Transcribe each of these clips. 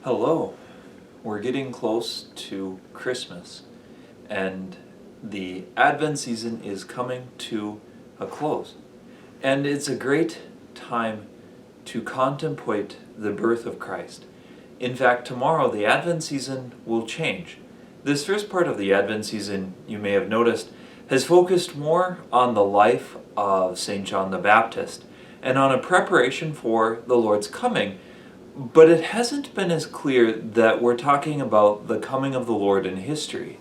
Hello. We're getting close to Christmas, and the Advent season is coming to a close. And it's a great time to contemplate the birth of Christ. In fact, tomorrow the Advent season will change. This first part of the Advent season, you may have noticed, has focused more on the life of St. John the Baptist and on a preparation for the Lord's coming. But it hasn't been as clear that we're talking about the coming of the Lord in history.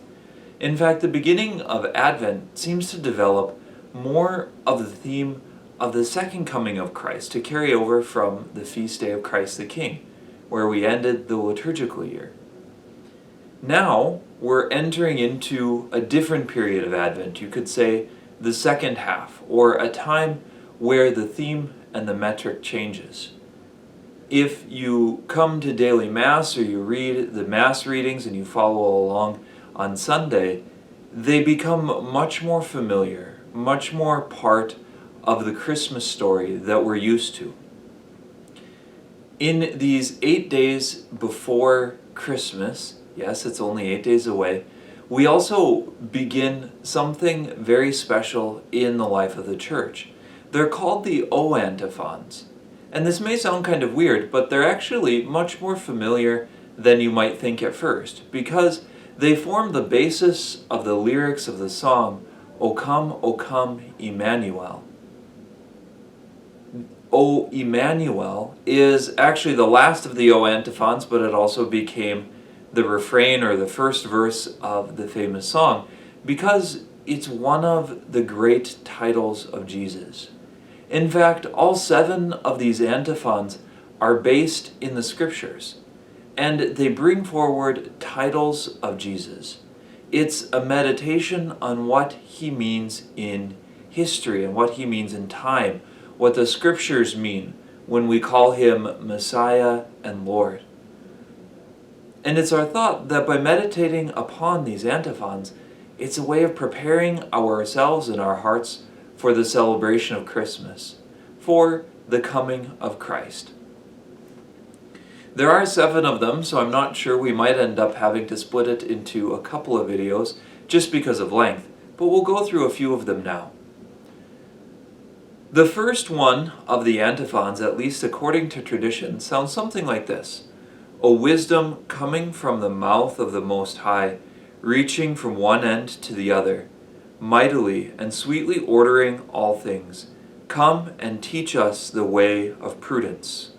In fact, the beginning of Advent seems to develop more of the theme of the second coming of Christ to carry over from the feast day of Christ the King, where we ended the liturgical year. Now, we're entering into a different period of Advent, you could say the second half, or a time where the theme and the metric changes. If you come to daily Mass or you read the Mass readings and you follow along on Sunday, they become much more familiar, much more part of the Christmas story that we're used to. In these 8 days before Christmas, yes, it's only 8 days away, we also begin something very special in the life of the Church. They're called the Antiphons. And this may sound kind of weird, but they're actually much more familiar than you might think at first, because they form the basis of the lyrics of the song, O come, Emmanuel. O Emmanuel is actually the last of the O antiphons, but it also became the refrain or the first verse of the famous song, because it's one of the great titles of Jesus. In fact, all 7 of these antiphons are based in the Scriptures, and they bring forward titles of Jesus. It's a meditation on what he means in history and what he means in time, what the Scriptures mean when we call him Messiah and Lord. And it's our thought that by meditating upon these antiphons, it's a way of preparing ourselves and our hearts for the celebration of Christmas, for the coming of Christ. There are 7 of them, so I'm not sure, we might end up having to split it into a couple of videos just because of length, but we'll go through a few of them now. The first one of the antiphons, at least according to tradition, sounds something like this. O wisdom coming from the mouth of the Most High, reaching from one end to the other, mightily and sweetly ordering all things, come and teach us the way of prudence.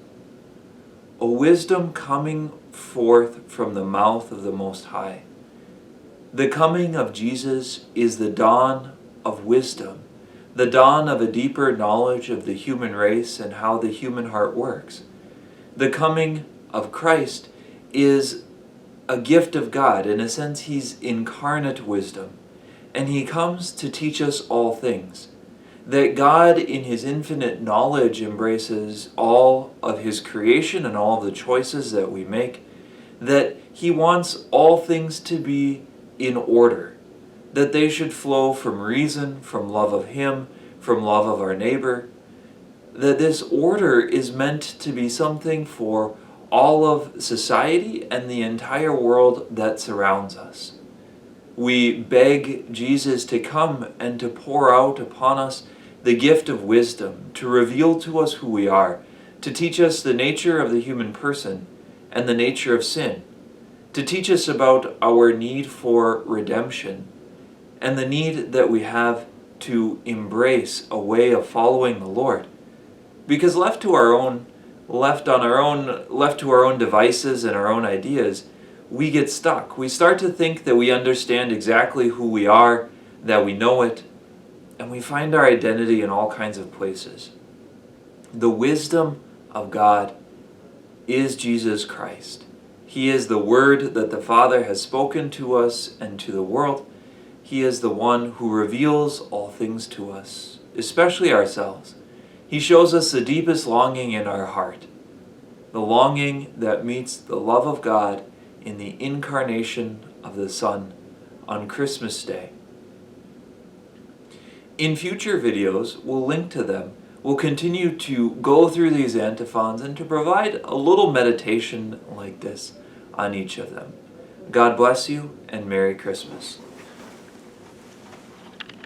O wisdom coming forth from the mouth of the Most High. The coming of Jesus is the dawn of wisdom, the dawn of a deeper knowledge of the human race and how the human heart works. The coming of Christ is a gift of God. In a sense, he's incarnate wisdom. And he comes to teach us all things. That God, in his infinite knowledge, embraces all of his creation and all of the choices that we make. That he wants all things to be in order. That they should flow from reason, from love of him, from love of our neighbor. That this order is meant to be something for all of society and the entire world that surrounds us. We beg Jesus to come and to pour out upon us the gift of wisdom, to reveal to us who we are, to teach us the nature of the human person and the nature of sin, to teach us about our need for redemption and the need that we have to embrace a way of following the Lord. Because left to our own devices and our own ideas, we get stuck. We start to think that we understand exactly who we are, that we know it, and we find our identity in all kinds of places. The wisdom of God is Jesus Christ. He is the Word that the Father has spoken to us and to the world. He is the one who reveals all things to us, especially ourselves. He shows us the deepest longing in our heart, the longing that meets the love of God in the incarnation of the Son on Christmas Day. In future videos, we'll link to them we'll continue to go through these antiphons and to provide a little meditation like this on each of them. God bless you, and Merry Christmas.